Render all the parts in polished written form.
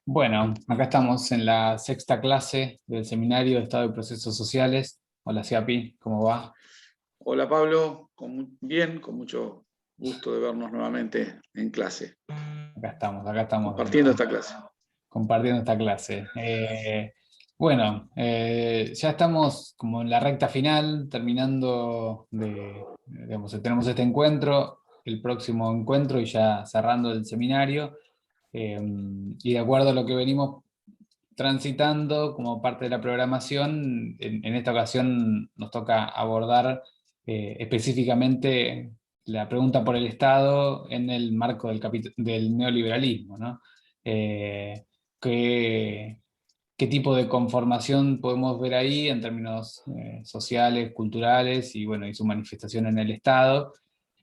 Bueno, acá estamos en la sexta clase del Seminario de Estado y Procesos Sociales. Hola, Siapi, ¿cómo va? Hola Pablo, bien, con mucho gusto de vernos nuevamente en clase, Acá estamos compartiendo esta clase. compartiendo esta clase. Ya estamos como en la recta final, terminando digamos, tenemos este encuentro, el próximo encuentro y ya cerrando el seminario. Y de acuerdo a lo que venimos transitando como parte de la programación, en esta ocasión nos toca abordar específicamente la pregunta por el Estado en el marco del neoliberalismo, ¿no? Eh, ¿qué, qué tipo de conformación podemos ver ahí en términos sociales, culturales y, bueno, y su manifestación en el Estado?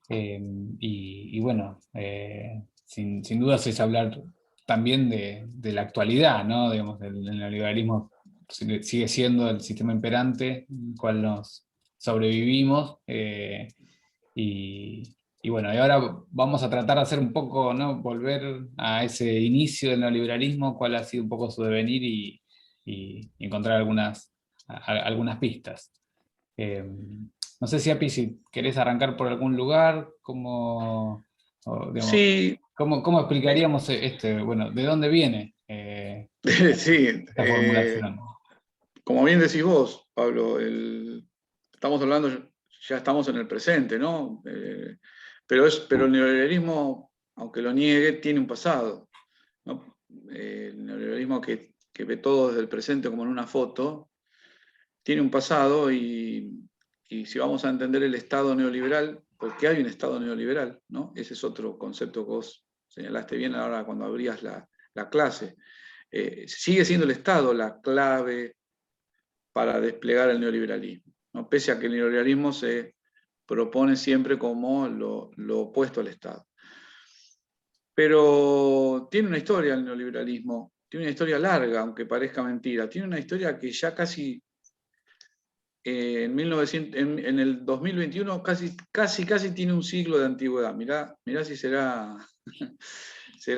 Eh, sin dudas es hablar también de la actualidad, ¿no? Digamos, el neoliberalismo sigue siendo el sistema imperante, el cual nos sobrevivimos. Y bueno, y ahora vamos a tratar de hacer un poco, ¿no? Volver a ese inicio del neoliberalismo, cuál ha sido un poco su devenir y encontrar algunas pistas. Eh, no sé si, Api, si querés arrancar por algún lugar, digamos, Sí, cómo explicaríamos bueno, de dónde viene sí, esta formulación? como bien decís vos, Pablo, estamos hablando, ya estamos en el presente, ¿no? Pero el neoliberalismo, aunque lo niegue, tiene un pasado, ¿no? El neoliberalismo que ve todo desde el presente como en una foto, tiene un pasado y si vamos a entender el Estado neoliberal, porque hay un Estado neoliberal, ¿no? Ese es otro concepto que vos señalaste bien ahora cuando abrías la clase. Sigue siendo el Estado la clave para desplegar el neoliberalismo, ¿no? Pese a que el neoliberalismo se propone siempre como lo opuesto al Estado. Pero tiene una historia el neoliberalismo, tiene una historia larga, aunque parezca mentira, tiene una historia que ya casi en el 2021 casi tiene un siglo de antigüedad. Mirá si será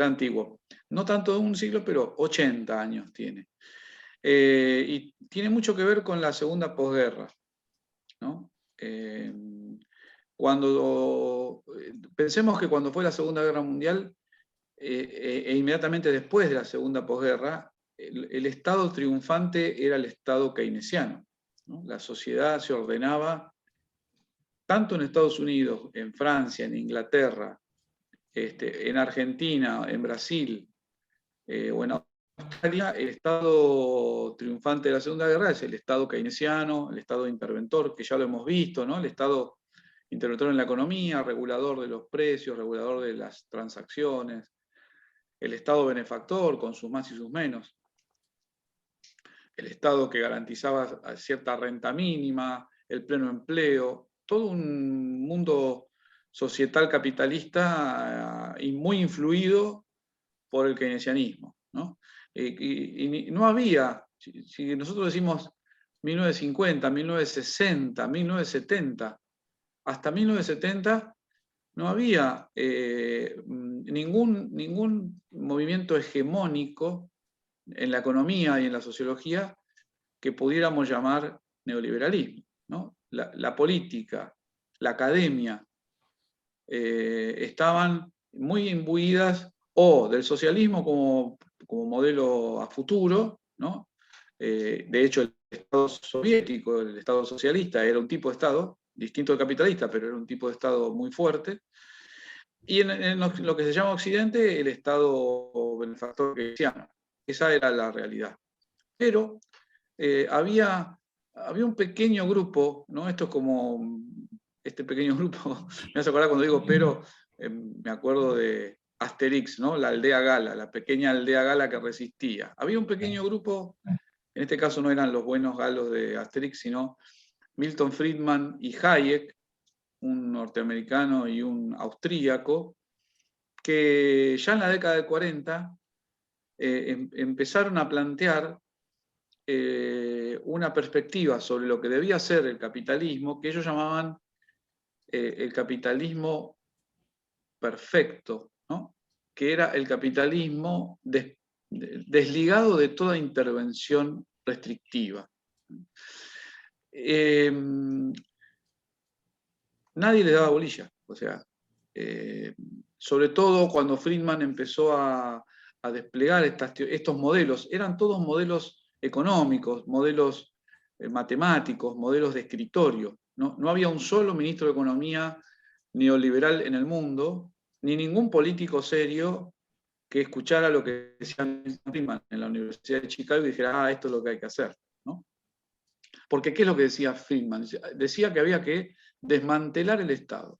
antiguo. No tanto de un siglo, pero 80 años tiene. Y tiene mucho que ver con la segunda posguerra, ¿no? Eh, Pensemos que cuando fue la Segunda Guerra Mundial, inmediatamente después de la segunda posguerra, el Estado triunfante era el Estado keynesiano, ¿no? La sociedad se ordenaba tanto en Estados Unidos, en Francia, en Inglaterra, en Argentina, en Brasil o en Australia. El Estado triunfante de la Segunda Guerra es el Estado keynesiano, el Estado interventor, que ya lo hemos visto, ¿no? El Estado interventor en la economía, regulador de los precios, regulador de las transacciones, el Estado benefactor con sus más y sus menos, el Estado que garantizaba cierta renta mínima, el pleno empleo, todo un mundo societal capitalista y muy influido por el keynesianismo, ¿no? Y no había, si nosotros decimos 1950, 1960, 1970, hasta 1970 no había ningún movimiento hegemónico en la economía y en la sociología que pudiéramos llamar neoliberalismo, ¿no? La política, la academia, estaban muy imbuidas o del socialismo como modelo a futuro, ¿no? De hecho, el Estado soviético, el Estado socialista, era un tipo de Estado, distinto al capitalista, pero era un tipo de Estado muy fuerte. Y en lo que se llama Occidente, el Estado benefactor keynesiano. Esa era la realidad. Pero había un pequeño grupo, ¿no? Esto es como este pequeño grupo, me hace acordar cuando digo pero, me acuerdo de Asterix, ¿no? La aldea gala, la pequeña aldea gala que resistía. Había un pequeño grupo, en este caso no eran los buenos galos de Asterix, sino Milton Friedman y Hayek, un norteamericano y un austríaco, que ya en la década del 40 empezaron a plantear una perspectiva sobre lo que debía ser el capitalismo, que ellos llamaban el capitalismo perfecto, ¿no? Que era el capitalismo desligado de toda intervención restrictiva. Nadie le daba bolilla, o sea, sobre todo cuando Friedman empezó a desplegar estos modelos, eran todos modelos económicos, modelos matemáticos, modelos de escritorio. No había un solo ministro de Economía neoliberal en el mundo, ni ningún político serio que escuchara lo que decía Friedman en la Universidad de Chicago y dijera, esto es lo que hay que hacer, ¿no? Porque ¿qué es lo que decía Friedman? Decía que había que desmantelar el Estado.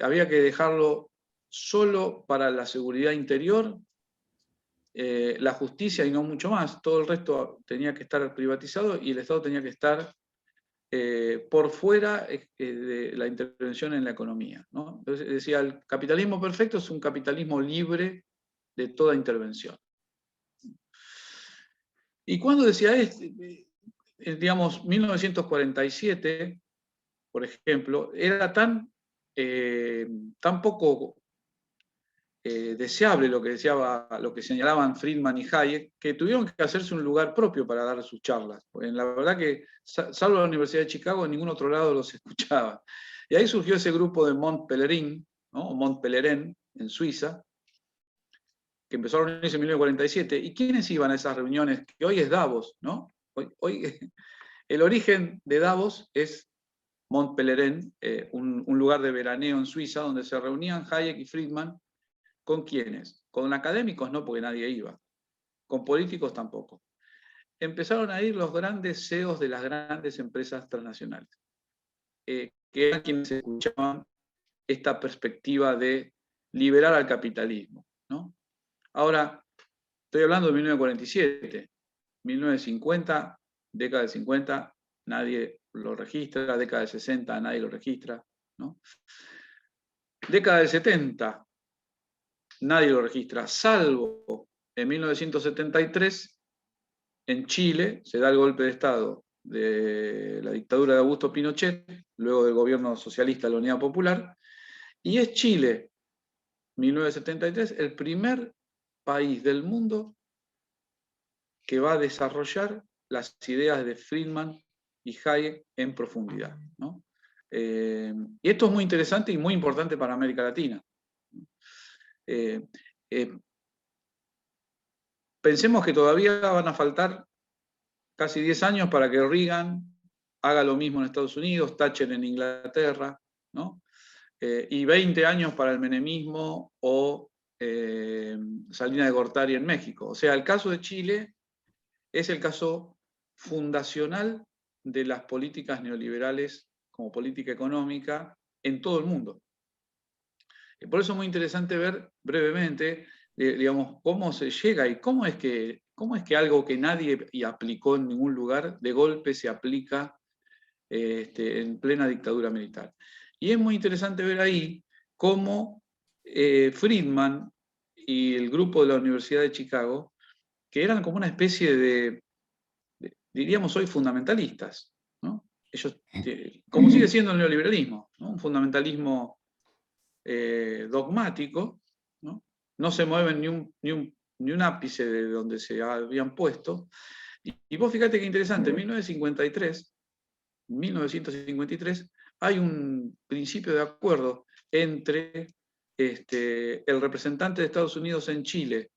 Había que dejarlo solo para la seguridad interior, la justicia y no mucho más. Todo el resto tenía que estar privatizado y el Estado tenía que estar por fuera de la intervención en la economía, ¿no? Entonces decía, el capitalismo perfecto es un capitalismo libre de toda intervención. Y cuando decía digamos, 1947, por ejemplo, era tan poco deseable lo que señalaban Friedman y Hayek, que tuvieron que hacerse un lugar propio para dar sus charlas. Porque la verdad que, salvo la Universidad de Chicago, en ningún otro lado los escuchaba. Y ahí surgió ese grupo de Mont Pelerin, ¿no? O Mont Pelerin, en Suiza, que empezó a reunirse en 1947. ¿Y quiénes iban a esas reuniones? Que hoy es Davos, ¿no? Hoy el origen de Davos es Mont Pelerin, un lugar de veraneo en Suiza, donde se reunían Hayek y Friedman. ¿Con quiénes? Con académicos no, porque nadie iba. Con políticos tampoco. Empezaron a ir los grandes CEOs de las grandes empresas transnacionales, que eran quienes escuchaban esta perspectiva de liberar al capitalismo, ¿no? Ahora, estoy hablando de 1947. 1950, década de 50, nadie lo registra. Década de 60, nadie lo registra, ¿no? Década del 70, nadie lo registra, salvo en 1973, en Chile, se da el golpe de Estado de la dictadura de Augusto Pinochet, luego del gobierno socialista de la Unidad Popular, y es Chile, 1973, el primer país del mundo que va a desarrollar las ideas de Friedman y Hayek en profundidad, ¿no? Y esto es muy interesante y muy importante para América Latina. Pensemos que todavía van a faltar casi 10 años para que Reagan haga lo mismo en Estados Unidos, Thatcher en Inglaterra, ¿no? Y 20 años para el menemismo o Salinas de Gortari en México. O sea, el caso de Chile es el caso fundacional de las políticas neoliberales como política económica en todo el mundo. Por eso es muy interesante ver brevemente, digamos, cómo se llega y cómo es que algo que nadie aplicó en ningún lugar, de golpe se aplica en plena dictadura militar. Y es muy interesante ver ahí cómo Friedman y el grupo de la Universidad de Chicago, que eran como una especie de diríamos hoy, fundamentalistas, ¿no? Ellos, como sigue siendo el neoliberalismo, ¿no? Un fundamentalismo dogmático, ¿no? No se mueven ni un ápice de donde se habían puesto. Y vos fíjate qué interesante, en 1953 hay un principio de acuerdo entre el representante de Estados Unidos en Chile,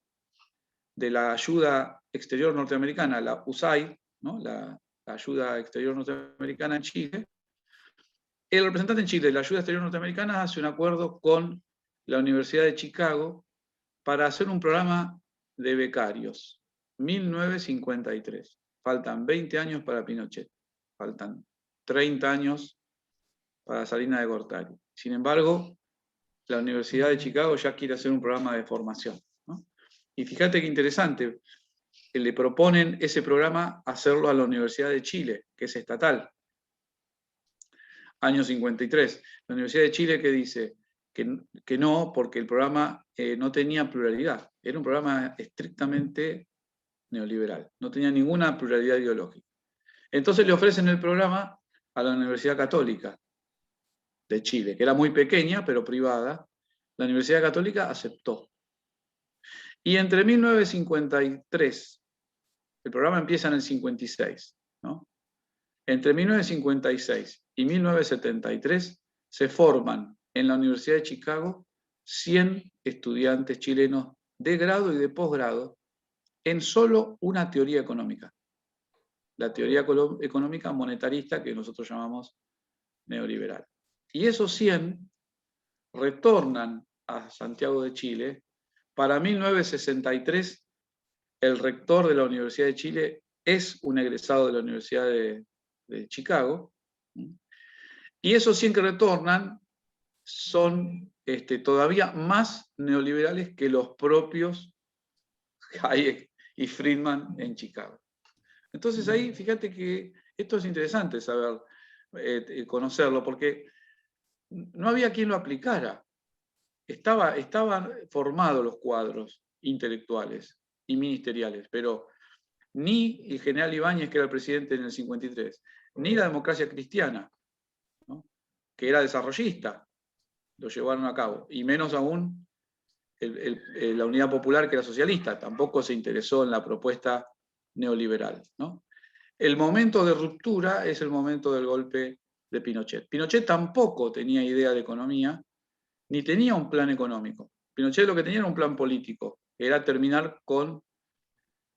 de la ayuda exterior norteamericana, la USAID, ¿no? la ayuda exterior norteamericana en Chile. El representante en Chile de la ayuda exterior norteamericana hace un acuerdo con la Universidad de Chicago para hacer un programa de becarios. 1953. Faltan 20 años para Pinochet. Faltan 30 años para Salinas de Gortari. Sin embargo, la Universidad de Chicago ya quiere hacer un programa de formación, ¿no? Y fíjate qué interesante, que le proponen ese programa hacerlo a la Universidad de Chile, que es estatal. Año 53. La Universidad de Chile que dice que no, porque el programa no tenía pluralidad. Era un programa estrictamente neoliberal. No tenía ninguna pluralidad ideológica. Entonces le ofrecen el programa a la Universidad Católica de Chile, que era muy pequeña, pero privada. La Universidad Católica aceptó. Y entre 1953, el programa empieza en el 56, ¿no? Entre 1956 y 1973 se forman en la Universidad de Chicago 100 estudiantes chilenos de grado y de posgrado en solo una teoría económica, la teoría económica monetarista que nosotros llamamos neoliberal. Y esos 100 retornan a Santiago de Chile. Para 1963, el rector de la Universidad de Chile es un egresado de la Universidad de Chicago, y esos 100 que retornan son todavía más neoliberales que los propios Hayek y Friedman en Chicago. Entonces ahí, fíjate que esto es interesante saber, conocerlo, porque no había quien lo aplicara. Estaban formados los cuadros intelectuales y ministeriales, pero ni el general Ibáñez, que era el presidente en el 53, ni la democracia cristiana, ¿no?, que era desarrollista, lo llevaron a cabo, y menos aún la Unidad Popular, que era socialista, tampoco se interesó en la propuesta neoliberal, ¿no? El momento de ruptura es el momento del golpe de Pinochet. Pinochet tampoco tenía idea de economía, ni tenía un plan económico. Pinochet lo que tenía era un plan político, era terminar con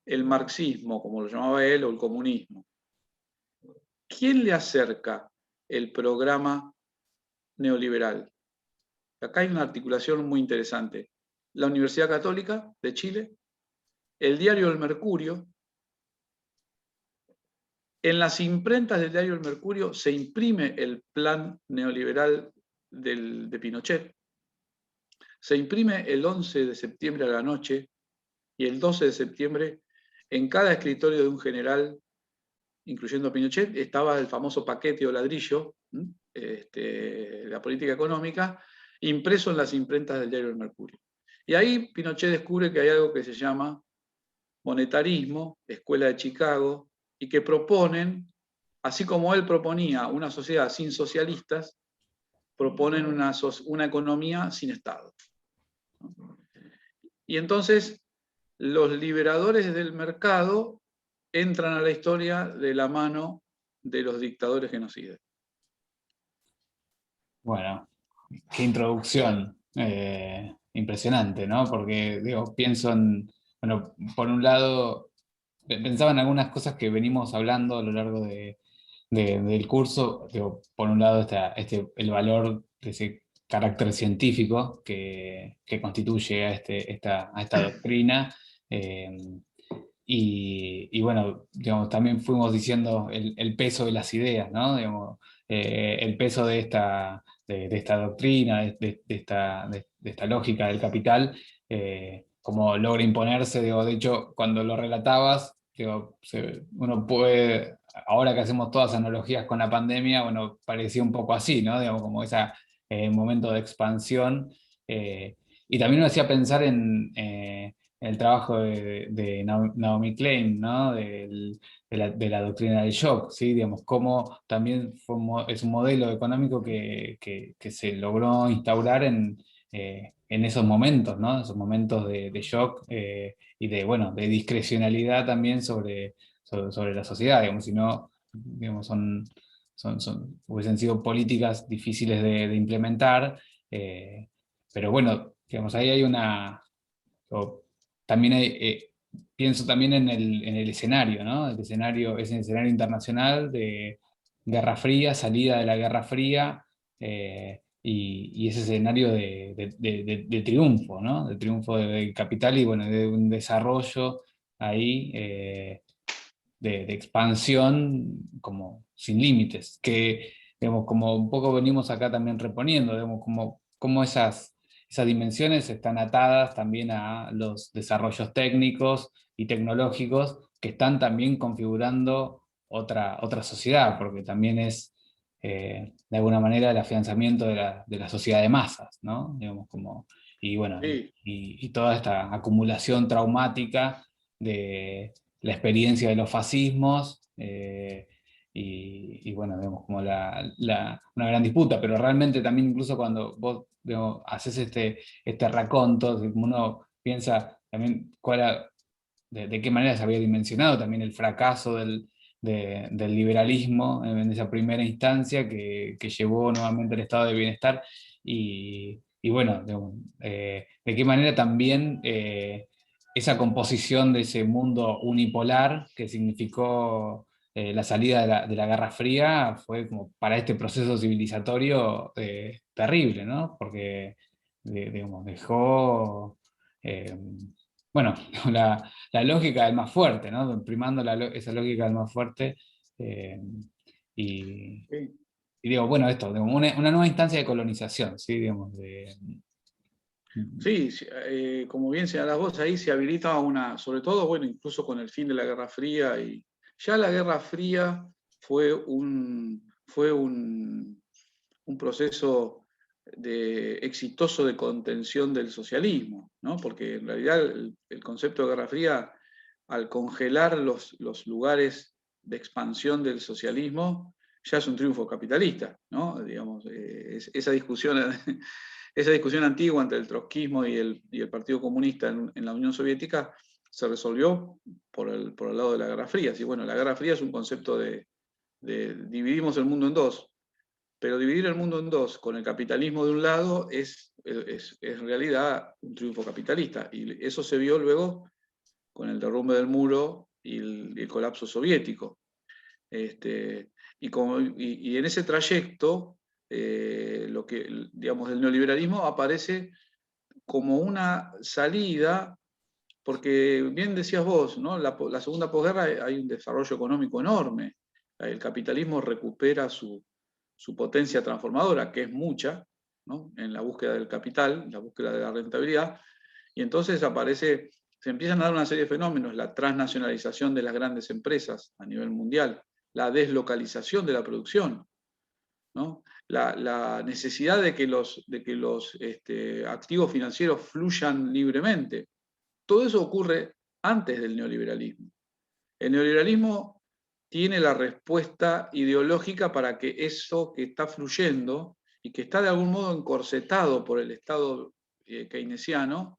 el marxismo, como lo llamaba él, o el comunismo. ¿Quién le acerca el programa neoliberal? Acá hay una articulación muy interesante. La Universidad Católica de Chile, el diario El Mercurio. En las imprentas del diario El Mercurio se imprime el plan neoliberal de Pinochet. Se imprime el 11 de septiembre a la noche, y el 12 de septiembre en cada escritorio de un general, incluyendo a Pinochet, estaba el famoso paquete o ladrillo, la política económica, impreso en las imprentas del diario El Mercurio. Y ahí Pinochet descubre que hay algo que se llama monetarismo, Escuela de Chicago, y que proponen, así como él proponía una sociedad sin socialistas, proponen una economía sin Estado. Y entonces los liberadores del mercado entran a la historia de la mano de los dictadores genocidas. Bueno, qué introducción impresionante, ¿no? Porque digo, pienso en, bueno, por un lado, pensaba en algunas cosas que venimos hablando a lo largo del curso. Digo, por un lado está el valor de ese carácter científico que constituye a esta doctrina. eh, y bueno, digamos, también fuimos diciendo el peso de las ideas, ¿no? Digamos, el peso de esta doctrina, de esta lógica del capital, como logra imponerse. Digo, de hecho, cuando lo relatabas, digo, uno puede, ahora que hacemos todas analogías con la pandemia, bueno, parecía un poco así, ¿no? Digamos, como ese momento de expansión. Y también me hacía pensar en el trabajo de Naomi Klein, ¿no? De la doctrina del shock, ¿sí? Digamos, cómo también es un modelo económico que se logró instaurar en esos momentos, ¿no? Esos momentos de shock, y bueno, de discrecionalidad también sobre la sociedad, digamos. Si no, digamos, hubiesen sido políticas difíciles de implementar, pero bueno, digamos, ahí hay o también pienso también en el escenario, ¿no? El escenario es el escenario internacional de Guerra Fría, salida de la Guerra Fría, y ese escenario de triunfo, ¿no? De triunfo del capital y bueno, de un desarrollo ahí, de expansión como sin límites, que digamos, como un poco venimos acá también reponiendo, digamos, como esas dimensiones están atadas también a los desarrollos técnicos y tecnológicos que están también configurando otra sociedad, porque también es, de alguna manera, el afianzamiento de la sociedad de masas, ¿no? Digamos, y bueno, Sí. y toda esta acumulación traumática de la experiencia de los fascismos, y bueno, digamos, como una gran disputa, pero realmente también incluso cuando vos, digamos, haces este raconto, uno piensa también de qué manera se había dimensionado también el fracaso del liberalismo en esa primera instancia que llevó nuevamente al estado de bienestar y bueno, de qué manera también esa composición de ese mundo unipolar que significó la salida de la Guerra Fría fue como para este proceso civilizatorio terrible, ¿no? Porque digamos, dejó, eh, bueno, la lógica del más fuerte, ¿no? Primando esa lógica del más fuerte. eh, y, Sí, y digo, bueno, esto, digamos, una nueva instancia de colonización, ¿sí? Digamos, sí, sí, como bien señalás vos, ahí se habilita sobre todo, bueno, incluso con el fin de la Guerra Fría, y ya la Guerra Fría fue un proceso exitoso de contención del socialismo, ¿no? Porque en realidad el concepto de Guerra Fría, al congelar los lugares de expansión del socialismo, ya es un triunfo capitalista, ¿no? Digamos, esa discusión, esa discusión antigua entre el trotskismo y el Partido Comunista en la Unión Soviética se resolvió por el lado de la Guerra Fría. Así, bueno, la Guerra Fría es un concepto de dividimos el mundo en dos, pero dividir el mundo en dos con el capitalismo de un lado es en realidad un triunfo capitalista. Y eso se vio luego con el derrumbe del muro y el colapso soviético. Y en ese trayecto, lo que, digamos, el neoliberalismo aparece como una salida, porque bien decías vos, ¿no? La segunda posguerra hay un desarrollo económico enorme. El capitalismo recupera su potencia transformadora, que es mucha, ¿no? En la búsqueda del capital, en la búsqueda de la rentabilidad, y entonces se empiezan a dar una serie de fenómenos: la transnacionalización de las grandes empresas a nivel mundial, la deslocalización de la producción, ¿no? La necesidad de que los activos financieros fluyan libremente. Todo eso ocurre antes del neoliberalismo. El neoliberalismo tiene la respuesta ideológica para que eso que está fluyendo y que está de algún modo encorsetado por el Estado keynesiano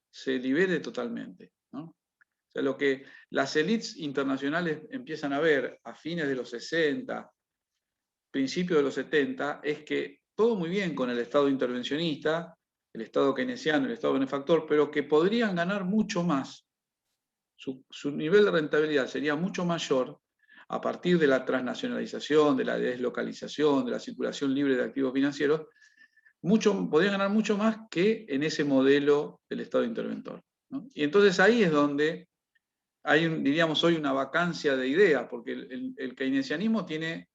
se libere totalmente, ¿no? O sea, lo que las élites internacionales empiezan a ver a fines de los 60, principios de los 70, es que todo muy bien con el Estado intervencionista, el Estado keynesiano, el Estado benefactor, pero que podrían ganar mucho más. Su nivel de rentabilidad sería mucho mayor a partir de la transnacionalización, de la deslocalización, de la circulación libre de activos financieros. Podrían ganar mucho más que en ese modelo del Estado interventor, ¿no? Y entonces ahí es donde hay, diríamos hoy, una vacancia de ideas, porque el keynesianismo tiene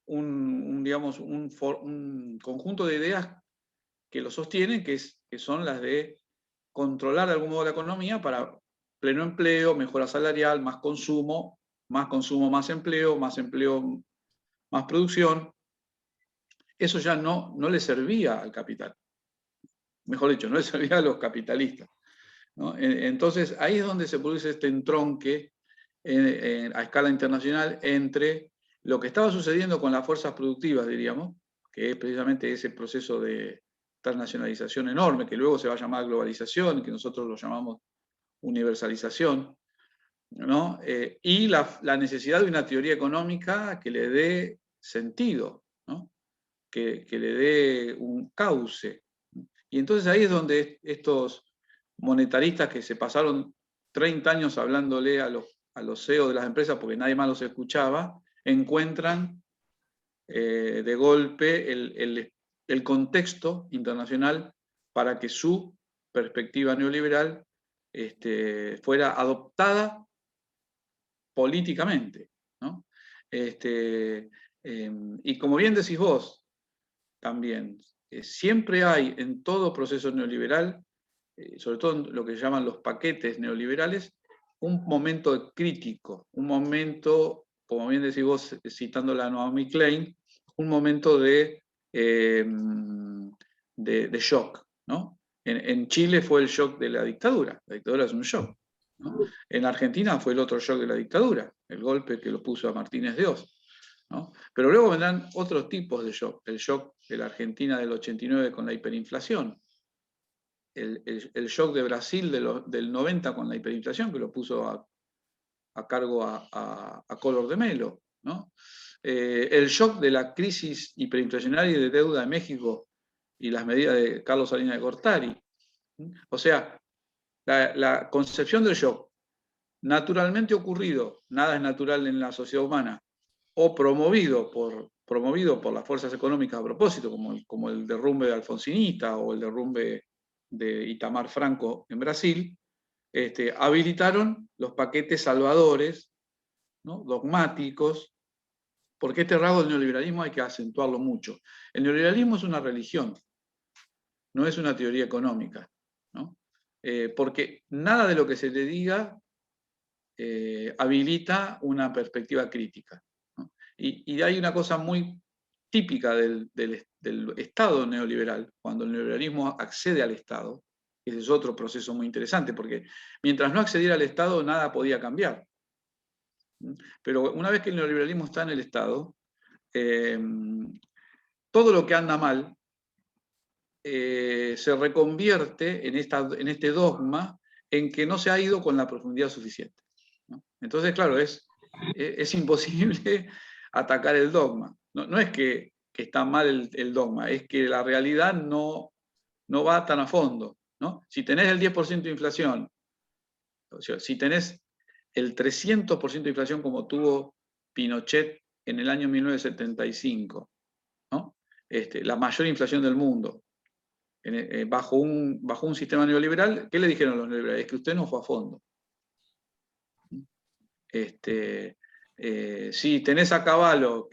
digamos, un conjunto de ideas que lo sostienen, que son las de controlar de algún modo la economía para pleno empleo, mejora salarial, más consumo, más empleo, más producción. Eso ya no le servía al capital. Mejor dicho, no le servía a los capitalistas, ¿no? Entonces ahí es donde se produce este entronque a escala internacional entre lo que estaba sucediendo con las fuerzas productivas, diríamos, que es precisamente ese proceso de transnacionalización enorme, que luego se va a llamar globalización, que nosotros lo llamamos universalización, ¿no? Y la necesidad de una teoría económica que le dé sentido, ¿no? Que le dé un cauce. Y entonces ahí es donde estos monetaristas que se pasaron 30 años hablándole a los CEO de las empresas porque nadie más los escuchaba, encuentran de golpe el contexto internacional para que su perspectiva neoliberal fuera adoptada políticamente, ¿no? Y como bien decís vos también, siempre hay en todo proceso neoliberal, sobre todo en lo que llaman los paquetes neoliberales, un momento crítico, un momento, como bien decís vos, citando a Naomi Klein, un momento de shock, ¿no? En Chile fue el shock de la dictadura es un shock, ¿no? En Argentina fue el otro shock de la dictadura, el golpe que lo puso a Martínez de Oz, ¿no? Pero luego vendrán otros tipos de shock, el shock de la Argentina del 89 con la hiperinflación, el shock de Brasil del 90 con la hiperinflación, que lo puso a cargo a Collor de Mello, ¿no? El shock de la crisis hiperinflacionaria y de deuda de México y las medidas de Carlos Salinas de Gortari. O sea, la concepción del shock naturalmente ocurrido, nada es natural en la sociedad humana, o promovido por las fuerzas económicas a propósito, como el derrumbe de Alfonsinista o el derrumbe de Itamar Franco en Brasil, habilitaron los paquetes salvadores, ¿no? Dogmáticos, porque este rasgo del neoliberalismo hay que acentuarlo mucho. El neoliberalismo es una religión, no es una teoría económica, ¿no? Porque nada de lo que se le diga habilita una perspectiva crítica, ¿no? Y hay una cosa muy típica del Estado neoliberal, cuando el neoliberalismo accede al Estado. Ese es otro proceso muy interesante, porque mientras no accediera al Estado, nada podía cambiar. Pero una vez que el neoliberalismo está en el Estado, todo lo que anda mal se reconvierte en este dogma en que no se ha ido con la profundidad suficiente, ¿no? Entonces, claro, es imposible atacar el dogma. No es que está mal el dogma, es que la realidad no va tan a fondo, ¿no? Si tenés el 10% de inflación, o sea, si tenés el 300% de inflación como tuvo Pinochet en el año 1975, ¿no? La mayor inflación del mundo, bajo un sistema neoliberal, ¿qué le dijeron los neoliberales? Es que usted no fue a fondo. Si tenés a Cavallo,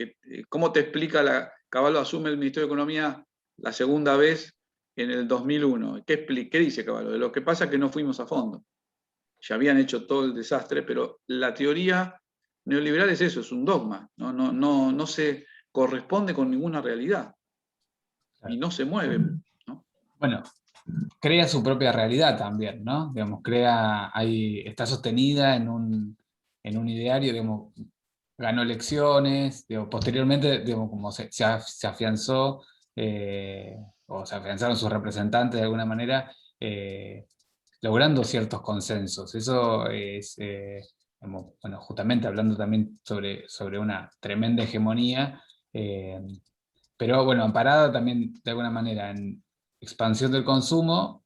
¿cómo te explica Cavallo asume el Ministerio de Economía la segunda vez en el 2001? ¿Qué dice Cavallo? De lo que pasa es que no fuimos a fondo. Ya habían hecho todo el desastre, pero la teoría neoliberal es eso, es un dogma, no se corresponde con ninguna realidad y no se mueve, ¿no? Bueno, crea su propia realidad también, ¿no? Digamos, está sostenida en un ideario, digamos, ganó elecciones, digamos, posteriormente, digamos, como se afianzó, o se afianzaron sus representantes de alguna manera, logrando ciertos consensos. Eso es, digamos, bueno, justamente hablando también sobre una tremenda hegemonía, eh, pero bueno, amparada también de alguna manera en expansión del consumo,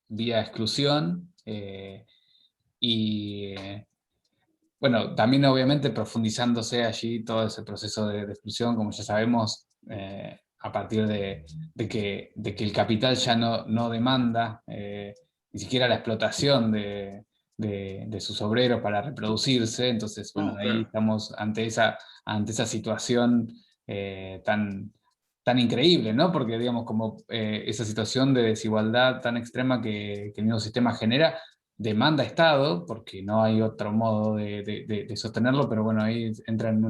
vía exclusión, y bueno, también obviamente profundizándose allí todo ese proceso de exclusión, como ya sabemos, a partir de que el capital ya no demanda ni siquiera la explotación de sus obreros para reproducirse. Entonces, bueno, No, ahí claro. estamos ante esa situación tan increíble, ¿no? Porque, digamos, como esa situación de desigualdad tan extrema que el mismo sistema genera, demanda Estado, porque no hay otro modo de sostenerlo, pero bueno, ahí entra en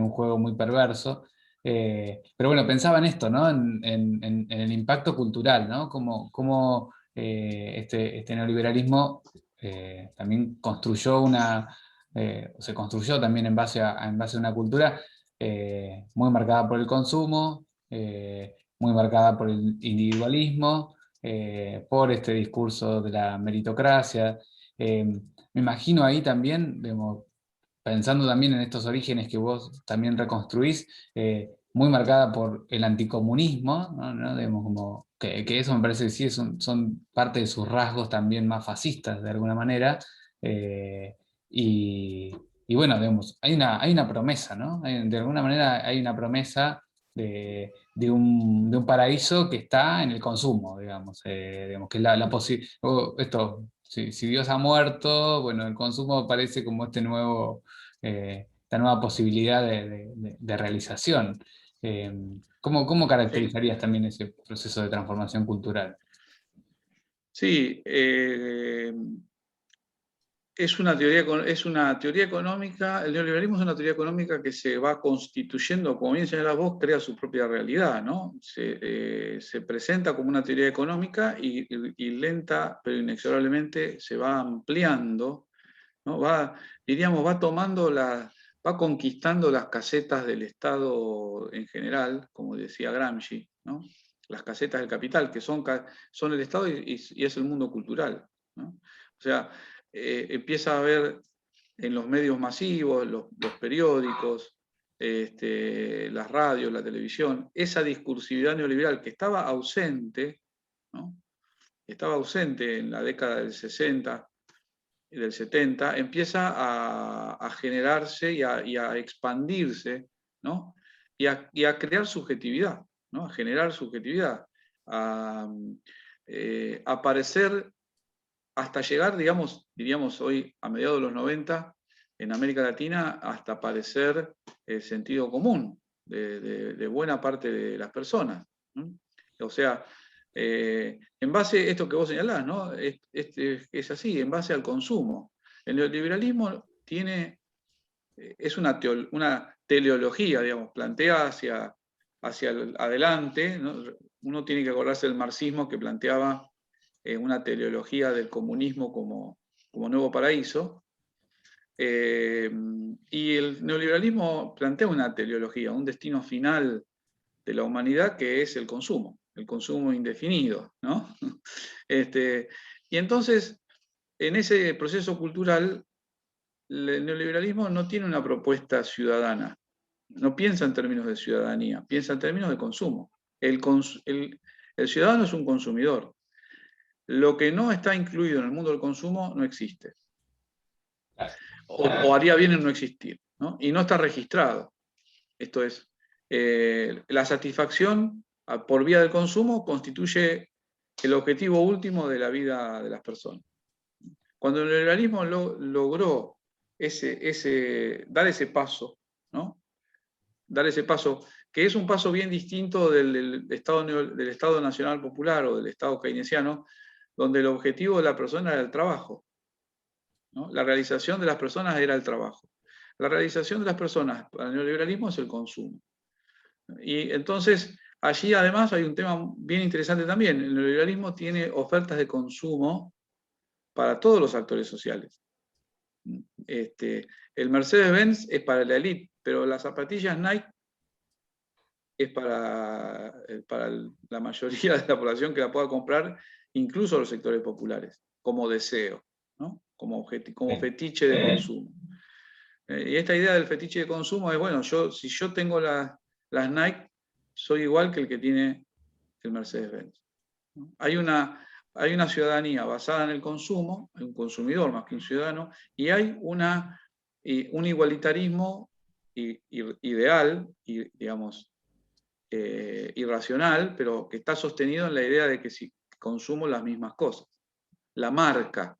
un juego muy perverso. Pero bueno, pensaba en esto, ¿no? En el impacto cultural, ¿no? Cómo este neoliberalismo también se construyó también en base a una cultura muy marcada por el consumo, muy marcada por el individualismo, por este discurso de la meritocracia. Me imagino ahí también, digamos, pensando también en estos orígenes que vos también reconstruís, muy marcada por el anticomunismo, ¿no? Digamos, como que eso me parece que sí son parte de sus rasgos también más fascistas de alguna manera. eh, y, y bueno, digamos, hay una promesa, ¿no? De alguna manera hay una promesa de un paraíso que está en el consumo, digamos que es la posibilidad. Esto, si Dios ha muerto, bueno, el consumo parece como esta nueva posibilidad de realización. ¿Cómo Sí, caracterizarías también ese proceso de transformación cultural? sí, es una teoría económica, el neoliberalismo es una teoría económica que se va constituyendo, como bien señalás vos, crea su propia realidad, ¿no? Se presenta como una teoría económica y lenta, pero inexorablemente se va ampliando, ¿no? Diríamos, va conquistando las casetas del Estado en general, como decía Gramsci, ¿no? las casetas del capital, que son el Estado y es el mundo cultural, ¿no? O sea, empieza a haber en los medios masivos, los periódicos, las radios, la televisión, esa discursividad neoliberal que estaba ausente, ¿no? Estaba ausente en la década del 60 y del 70, empieza a generarse y a expandirse, ¿no? Y a crear subjetividad, ¿no? A generar subjetividad, a aparecer hasta llegar, diríamos hoy, a mediados de los 90, en América Latina, hasta aparecer el sentido común de buena parte de las personas, ¿no? O sea, en base a esto que vos señalás, ¿no? Es así, en base al consumo. El neoliberalismo es una teleología, digamos, plantea hacia adelante, ¿no? Uno tiene que acordarse del marxismo que planteaba una teleología del comunismo como nuevo paraíso, y el neoliberalismo plantea una teleología, un destino final de la humanidad que es el consumo indefinido, ¿no? Y entonces, en ese proceso cultural, el neoliberalismo no tiene una propuesta ciudadana, no piensa en términos de ciudadanía, piensa en términos de consumo. El ciudadano es un consumidor. Lo que no está incluido en el mundo del consumo no existe. O haría bien en no existir, ¿no? Y no está registrado. Esto es, la satisfacción por vía del consumo constituye el objetivo último de la vida de las personas. Cuando el liberalismo logró dar ese paso, ¿no? Dar ese paso, que es un paso bien distinto del Estado Nacional Popular o del Estado keynesiano, donde el objetivo de la persona era el trabajo, ¿no? La realización de las personas era el trabajo. La realización de las personas para el neoliberalismo es el consumo. Y entonces, allí además hay un tema bien interesante también. El neoliberalismo tiene ofertas de consumo para todos los actores sociales. El Mercedes-Benz es para la élite, pero las zapatillas Nike es para la mayoría de la población que la pueda comprar, incluso los sectores populares, como deseo, ¿no? Como fetiche de consumo. Y esta idea del fetiche de consumo es, bueno, si yo tengo las Nike, soy igual que el que tiene el Mercedes-Benz. Hay una ciudadanía basada en el consumo, hay un consumidor más que un ciudadano, y hay un igualitarismo ideal, digamos, irracional, pero que está sostenido en la idea de que si consumo las mismas cosas. La marca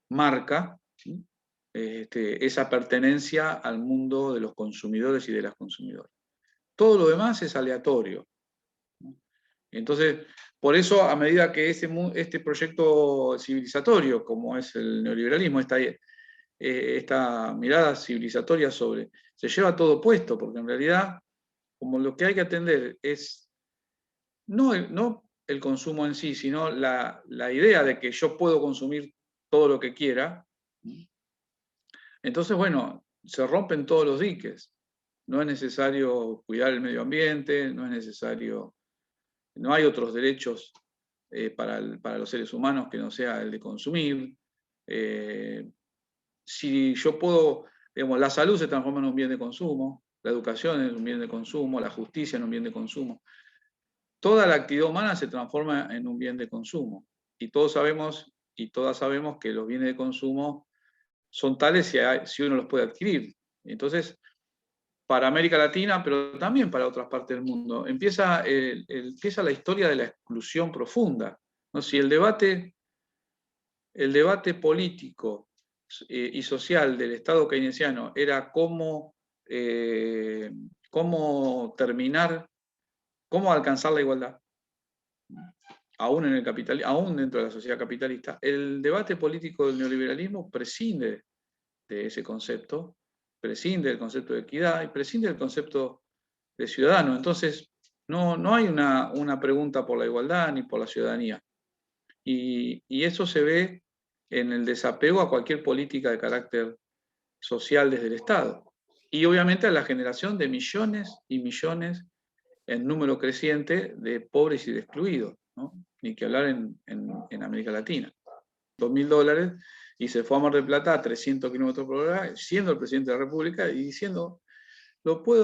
marca, ¿sí? Esa pertenencia al mundo de los consumidores y de las consumidoras. Todo lo demás es aleatorio. Entonces, por eso, a medida que este proyecto civilizatorio, como es el neoliberalismo, esta mirada civilizatoria se lleva todo puesto, porque en realidad, como lo que hay que atender es no el consumo en sí, sino la idea de que yo puedo consumir todo lo que quiera. Entonces, bueno, se rompen todos los diques. No es necesario cuidar el medio ambiente, no hay otros derechos para los seres humanos que no sea el de consumir. Si yo puedo, digamos, la salud se transforma en un bien de consumo, la educación es un bien de consumo, la justicia en un bien de consumo. Toda la actividad humana se transforma en un bien de consumo. Y todos sabemos y todas sabemos que los bienes de consumo son tales si uno los puede adquirir. Entonces, para América Latina, pero también para otras partes del mundo, empieza la historia de la exclusión profunda, ¿no? Si el debate político y social del Estado keynesiano era cómo alcanzar la igualdad, aún dentro de la sociedad capitalista, el debate político del neoliberalismo prescinde de ese concepto, prescinde del concepto de equidad y prescinde del concepto de ciudadano. Entonces, no hay una pregunta por la igualdad ni por la ciudadanía. Y eso se ve en el desapego a cualquier política de carácter social desde el Estado. Y obviamente a la generación de millones y millones en número creciente de pobres y de excluidos, ¿no? Ni que hablar en América Latina. $2.000, y se fue a Mar del Plata a 300 kilómetros por hora, siendo el presidente de la República y diciendo,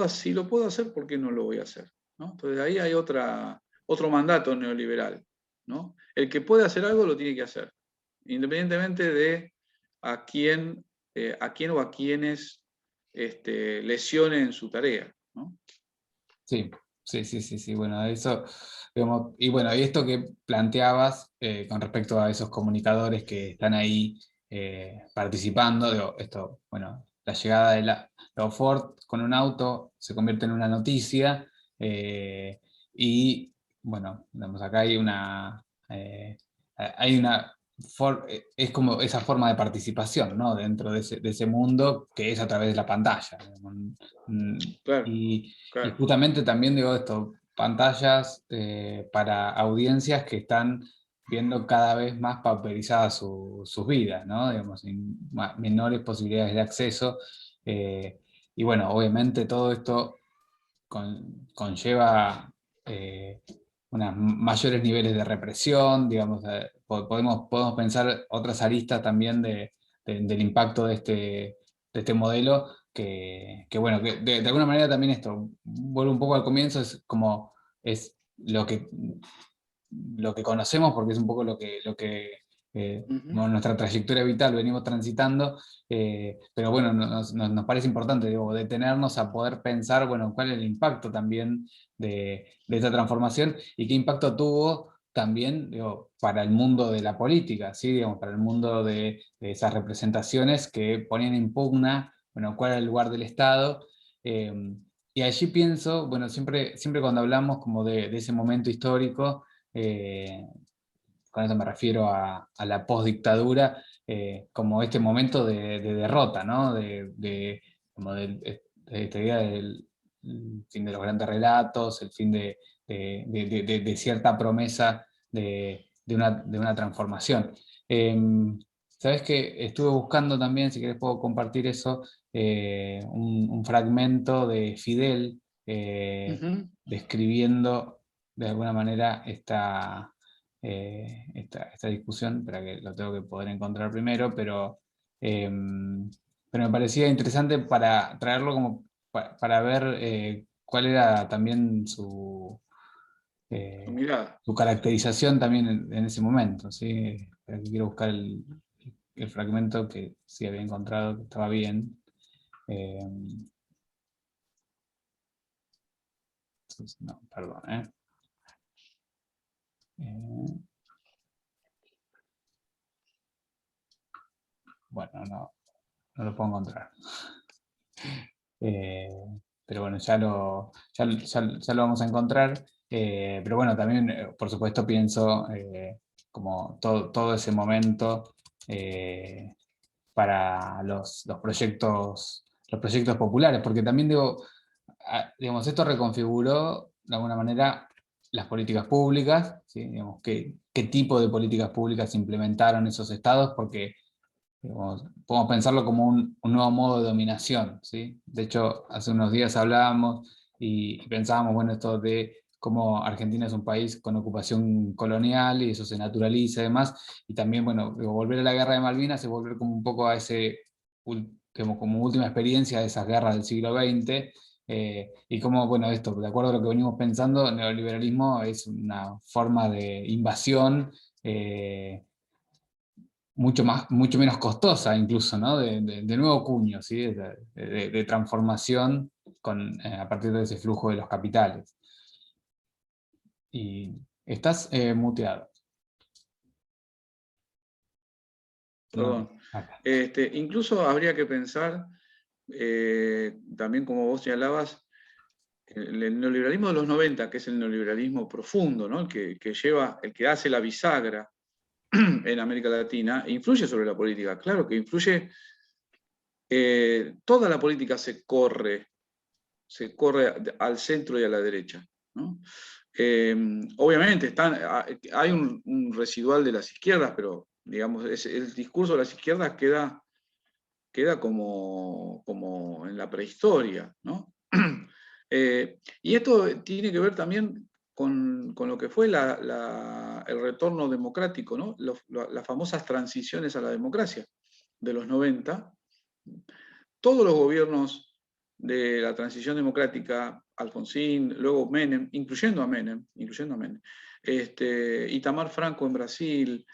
si lo puedo hacer, ¿por qué no lo voy a hacer? ¿No? Entonces ahí hay otro mandato neoliberal, ¿no? El que puede hacer algo lo tiene que hacer, independientemente de a quién o a quienes lesionen su tarea, ¿no? Sí, sí, bueno, eso, digamos, y bueno, y esto que planteabas con respecto a esos comunicadores que están ahí participando, digo, esto, bueno, la llegada de Ford con un auto se convierte en una noticia, y bueno, digamos, acá hay una, es como esa forma de participación, ¿no? Dentro de ese mundo que es a través de la pantalla. Claro, Y claro. justamente también digo esto, pantallas para audiencias que están viendo cada vez más pauperizadas sus vidas, ¿no? Digamos, sin menores posibilidades de acceso. eh, y bueno, obviamente todo esto conlleva unos mayores niveles de represión, digamos, podemos pensar otras aristas también del impacto de este modelo, bueno, que de alguna manera también esto, vuelvo un poco al comienzo, es como, es lo que conocemos, porque es un poco como nuestra trayectoria vital venimos transitando, pero bueno, nos parece importante, digo, detenernos a poder pensar, bueno, cuál es el impacto también de esta transformación y qué impacto tuvo también, digo, para el mundo de la política, ¿sí? Digamos, para el mundo de esas representaciones que ponían en pugna, bueno, cuál era el lugar del Estado. eh, y allí pienso, bueno, siempre cuando hablamos como de ese momento histórico, eh, con eso me refiero a la postdictadura, como este momento de derrota, ¿no? Como de esta idea del fin de los grandes relatos, el fin de cierta promesa de una transformación. Eh, Sabes que estuve buscando también, si querés puedo compartir eso, un fragmento de Fidel describiendo de alguna manera esta discusión, para que lo tengo que poder encontrar primero, eh, pero me parecía interesante para traerlo como para ver cuál era también Su eh, mirada. su caracterización también en ese momento, ¿sí? Quiero buscar el fragmento que sí había encontrado, que estaba bien. Eh, no, perdón, ¿eh? Eh, bueno, no lo puedo encontrar. Eh, pero bueno, ya lo vamos a encontrar. Pero bueno, también, por supuesto, pienso como todo ese momento para los proyectos populares, porque también digo, digamos, esto reconfiguró de alguna manera las políticas públicas, ¿sí? Digamos, qué tipo de políticas públicas implementaron esos estados, porque podemos pensarlo como un nuevo modo de dominación, ¿sí? De hecho, hace unos días hablábamos y pensábamos, bueno, esto de cómo Argentina es un país con ocupación colonial y eso se naturaliza y demás, y también, bueno, volver a la guerra de Malvinas es volver como un poco a como última experiencia de esas guerras del siglo XX, y como, bueno, esto, de acuerdo a lo que venimos pensando, el neoliberalismo es una forma de invasión, mucho menos costosa incluso, ¿no? De nuevo cuño, ¿sí? De transformación a partir de ese flujo de los capitales. Y estás muteado. No, Perdón. acá. Incluso habría que pensar, también como vos señalabas, el neoliberalismo de los 90, que es el neoliberalismo profundo, ¿no? El que hace la bisagra en América Latina, influye sobre la política. Claro que influye, toda la política se corre al centro y a la derecha, ¿no? Obviamente hay un residual de las izquierdas, pero digamos, el discurso de las izquierdas queda como en la prehistoria, ¿no? Y esto tiene que ver también con lo que fue el retorno democrático, ¿no? Las famosas transiciones a la democracia de los 90. Todos los gobiernos de la transición democrática, Alfonsín, luego Menem, incluyendo a Menem, Itamar Franco en Brasil,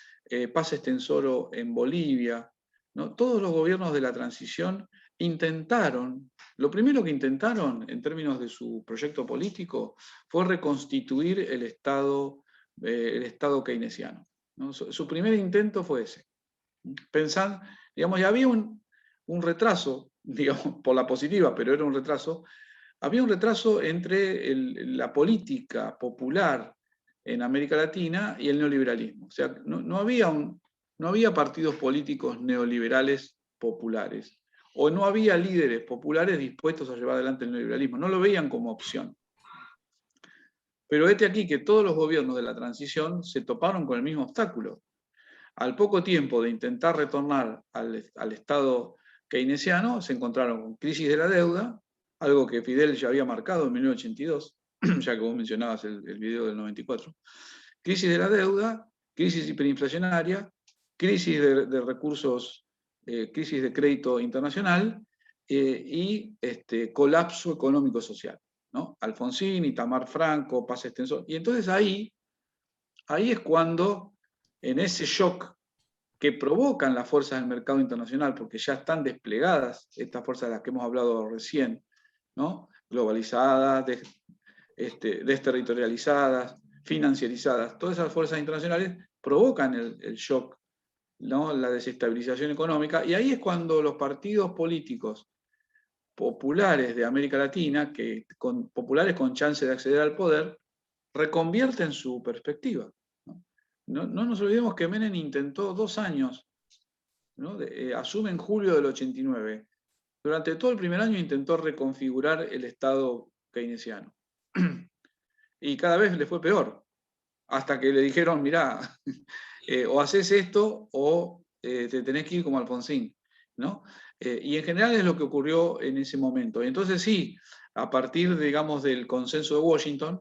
Paz Estenssoro en Bolivia, ¿no? Todos los gobiernos de la transición intentaron, lo primero que intentaron en términos de su proyecto político fue reconstituir el Estado keynesiano, ¿no? Su primer intento fue ese. Pensando, digamos, ya había un retraso, digamos, por la positiva, pero era un retraso, había un retraso entre la política popular en América Latina y el neoliberalismo. O sea, no había partidos políticos neoliberales populares, o no había líderes populares dispuestos a llevar adelante el neoliberalismo, no lo veían como opción. Pero este aquí que todos los gobiernos de la transición se toparon con el mismo obstáculo. Al poco tiempo de intentar retornar al Estado keynesiano, se encontraron con crisis de la deuda, algo que Fidel ya había marcado en 1982, ya que vos mencionabas el video del 94. Crisis de la deuda, crisis hiperinflacionaria, crisis de recursos, crisis de crédito internacional y colapso económico-social, ¿no? Alfonsín, Itamar Franco, Paz Estenssoro. Y entonces ahí es cuando, en ese shock que provocan las fuerzas del mercado internacional, porque ya están desplegadas estas fuerzas de las que hemos hablado recién, ¿no? Globalizadas, desterritorializadas, financiarizadas, todas esas fuerzas internacionales provocan el shock, ¿no? La desestabilización económica, y ahí es cuando los partidos políticos populares de América Latina, populares con chance de acceder al poder, reconvierten su perspectiva. No nos olvidemos que Menem intentó 2 años, ¿no? Asume en julio del 89. Durante todo el primer año intentó reconfigurar el Estado keynesiano. Y cada vez le fue peor, hasta que le dijeron, mirá, o haces esto o te tenés que ir como Alfonsín, ¿no? Y en general es lo que ocurrió en ese momento. Y entonces sí, a partir, digamos, del consenso de Washington,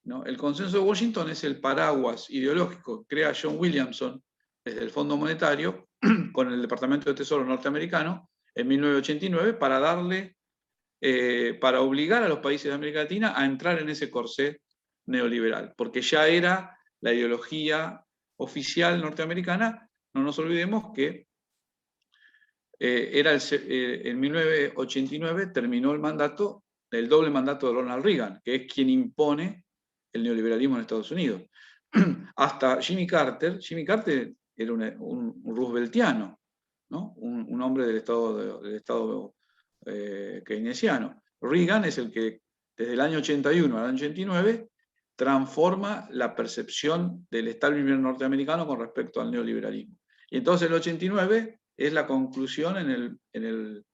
¿no? El consenso de Washington es el paraguas ideológico que crea John Williamson desde el Fondo Monetario con el Departamento de Tesoro norteamericano en 1989 para obligar a los países de América Latina a entrar en ese corsé neoliberal, porque ya era la ideología oficial norteamericana. No nos olvidemos que en 1989 terminó el doble mandato de Ronald Reagan, que es quien impone el neoliberalismo en Estados Unidos. Hasta Jimmy Carter era un rooseveltiano, ¿no? Un hombre del Estado keynesiano. Reagan es el que desde el año 81 al año 89 transforma la percepción del establishment norteamericano con respecto al neoliberalismo. Y entonces el 89 es la conclusión en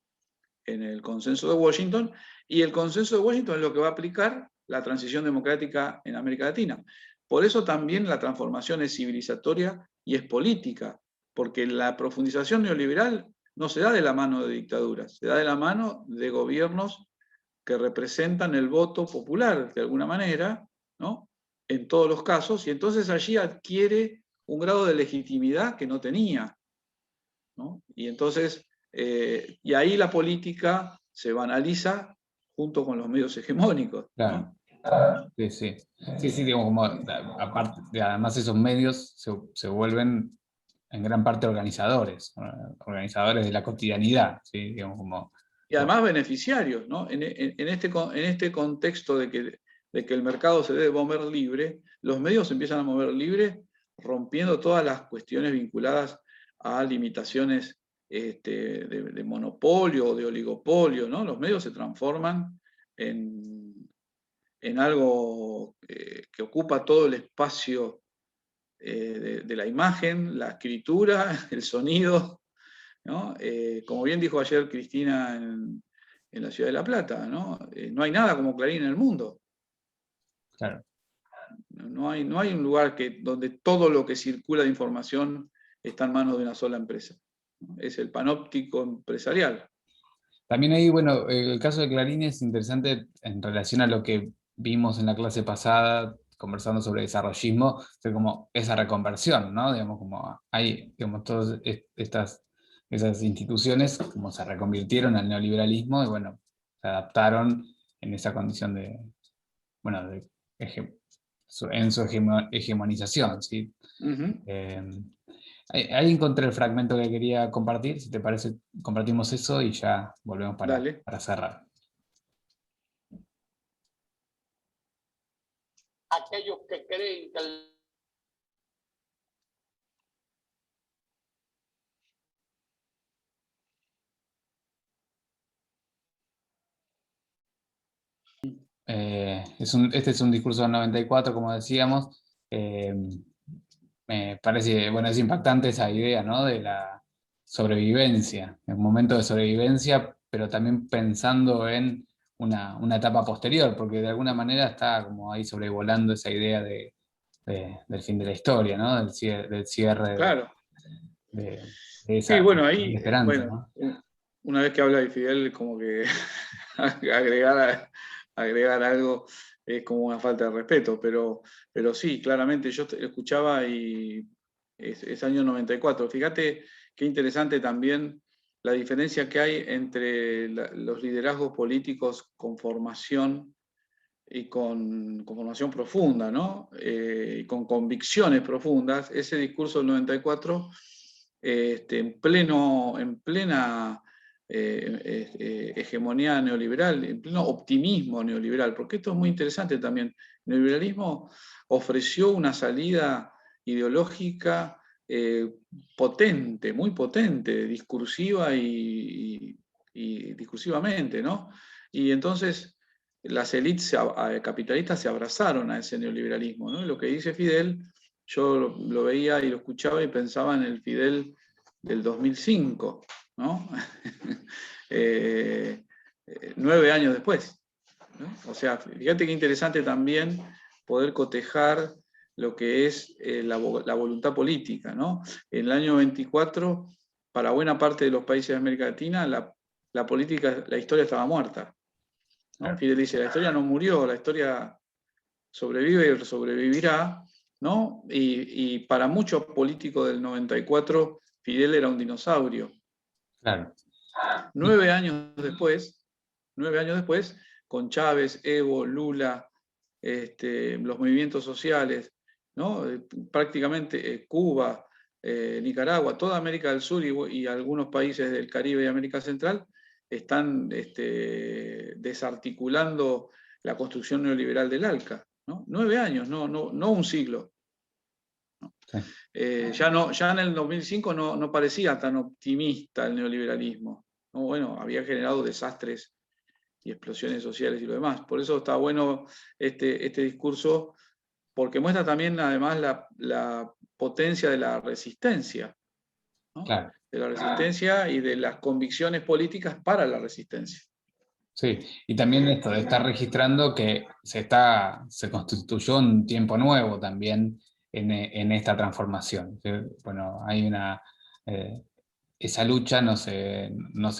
el consenso de Washington, y el consenso de Washington es lo que va a aplicar la transición democrática en América Latina. Por eso también la transformación es civilizatoria y es política, porque la profundización neoliberal no se da de la mano de dictaduras, se da de la mano de gobiernos que representan el voto popular de alguna manera, ¿no? En todos los casos, y entonces allí adquiere un grado de legitimidad que no tenía, ¿no? Y entonces, y ahí la política se banaliza junto con los medios hegemónicos, ¿no? Claro. Sí, digamos, como, aparte, además esos medios se vuelven en gran parte organizadores de la cotidianidad, ¿sí? Digamos, como, Y además beneficiarios, ¿no? En este contexto de que el mercado se debe mover libre, los medios se empiezan a mover libre, rompiendo todas las cuestiones vinculadas a limitaciones de monopolio o de oligopolio, ¿no? Los medios se transforman en algo que ocupa todo el espacio de la imagen, la escritura, el sonido, ¿no? Como bien dijo ayer Cristina en la Ciudad de La Plata, ¿no? No hay nada como Clarín en el mundo. claro. No hay un lugar donde todo lo que circula de información está en manos de una sola empresa, ¿no? Es el panóptico empresarial. También ahí, bueno, el caso de Clarín es interesante en relación a lo que vimos en la clase pasada, conversando sobre desarrollismo, fue como esa reconversión, ¿no? Digamos, como hay, digamos, todas esas instituciones como se reconvirtieron al neoliberalismo y, bueno, se adaptaron en esa condición de, bueno, hege- en su hegemonización, ¿sí? Ujú. Eh, ahí encontré el fragmento que quería compartir, si te parece, compartimos eso y ya volvemos Dale. para cerrar. Aquellos que creen que el Este es un discurso del 94, como decíamos. Me parece, bueno, es impactante esa idea, ¿no? De la sobrevivencia, un momento de sobrevivencia, pero también pensando en una etapa posterior, porque de alguna manera está como ahí sobrevolando esa idea del fin de la historia, ¿no? Del cierre Claro. de, de Sí, esa bueno, ahí, esperanza, bueno, ¿no? una vez que habla de Fidel, como que agregar algo es como una falta de respeto, pero sí, claramente yo escuchaba y es año 94. Fíjate qué interesante también la diferencia que hay entre los liderazgos políticos con formación y con formación profunda, ¿no? Y con convicciones profundas. Ese discurso del 94, en plena hegemonía neoliberal, en pleno optimismo neoliberal, porque esto es muy interesante también. El neoliberalismo ofreció una salida ideológica potente, muy potente, discursiva y discursivamente, ¿no? Y entonces las élites capitalistas se abrazaron a ese neoliberalismo, ¿no? Y lo que dice Fidel, yo lo veía y lo escuchaba y pensaba en el Fidel del 2005, ¿no? 9 años después, ¿no? O sea, fíjate qué interesante también poder cotejar lo que es la voluntad política, ¿no? En el año 24, para buena parte de los países de América Latina, la política, la historia estaba muerta, ¿no? Claro. Fidel dice, la historia no murió, la historia sobrevive y sobrevivirá, ¿no? Y para muchos políticos del 94, Fidel era un dinosaurio. Claro. 9 años después, con Chávez, Evo, Lula, los movimientos sociales, ¿no? Prácticamente Cuba, Nicaragua, toda América del Sur y algunos países del Caribe y América Central están desarticulando la construcción neoliberal del ALCA, ¿no? 9 años, no un siglo. Sí. Ya en el 2005 no parecía tan optimista el neoliberalismo, ¿no? Bueno, había generado desastres y explosiones sociales y lo demás. Por eso está bueno este discurso, porque muestra también además la potencia de la resistencia, ¿no? Claro. De la resistencia y de las convicciones políticas para la resistencia. Sí, y también esto de estar registrando que se constituyó un tiempo nuevo también en esta transformación. Bueno, hay eh, esa lucha no se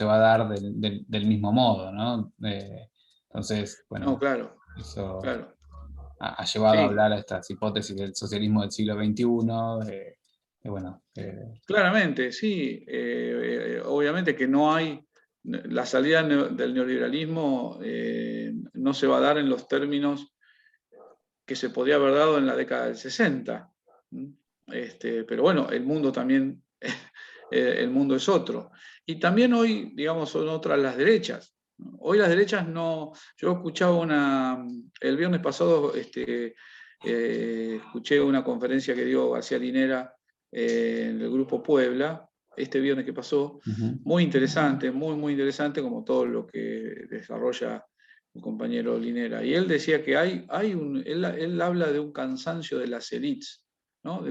va a dar del mismo modo, ¿no? Entonces, No, bueno, claro, eso claro. ha llevado a Sí, hablar a estas hipótesis del socialismo del siglo XXI, bueno, claramente, sí. Obviamente que no hay, la salida del neoliberalismo no se va a dar en los términos que se podía haber dado en la década del 60. Pero bueno, el mundo también, el mundo es otro. Y también hoy, digamos, son otras las derechas. Hoy las derechas no. Yo escuchaba el viernes pasado, escuché una conferencia que dio García Linera en el Grupo Puebla, este viernes que pasó, ujú, muy interesante, muy interesante, como todo lo que desarrolla el compañero Linera. Y él decía que él habla de un cansancio de las élites, ¿no?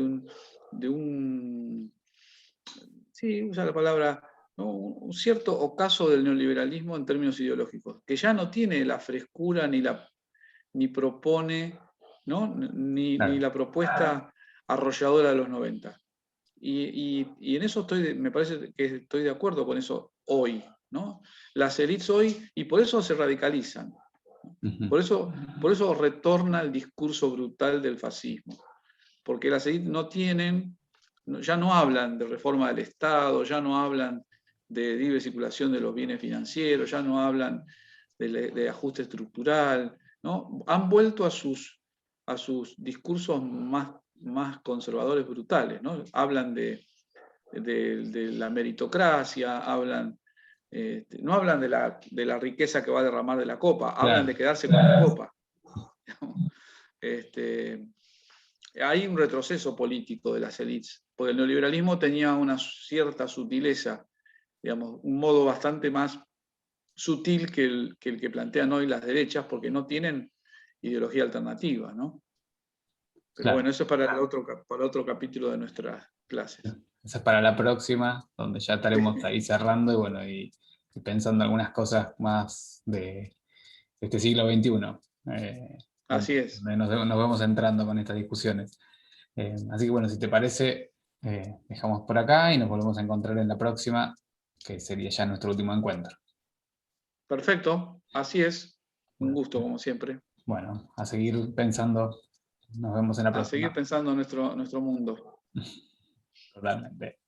Sí, usa la palabra, ¿no? Un cierto ocaso del neoliberalismo en términos ideológicos, que ya no tiene la frescura ni propone, ¿no? Ni claro. la propuesta arrolladora de los 90. Y en eso me parece que estoy de acuerdo con eso hoy, ¿no? Las élites hoy, y por eso se radicalizan. Por eso retorna el discurso brutal del fascismo. Porque las élites ya no hablan de reforma del Estado, ya no hablan de libre circulación de los bienes financieros, ya no hablan de ajuste estructural, ¿no? Han vuelto a sus discursos más conservadores brutales, ¿no? Hablan de la meritocracia, no hablan de la riqueza que va a derramar de la copa, hablan de quedarse con la copa. Hay un retroceso político de las élites, porque el neoliberalismo tenía una cierta sutileza, digamos, un modo bastante más sutil que el que plantean hoy las derechas, porque no tienen ideología alternativa, ¿no? Pero Claro. bueno, eso es para otro capítulo de nuestras clases. Eso es para la próxima, donde ya estaremos ahí cerrando y bueno, y pensando algunas cosas más de este siglo XXI. Así es. Donde nos vamos entrando con estas discusiones. Así que bueno, si te parece, dejamos por acá y nos volvemos a encontrar en la próxima, que sería ya nuestro último encuentro. Perfecto, así es. Un gusto, como siempre. Bueno, a seguir pensando. Nos vemos en la próxima. A seguir pensando nuestro mundo. Totalmente.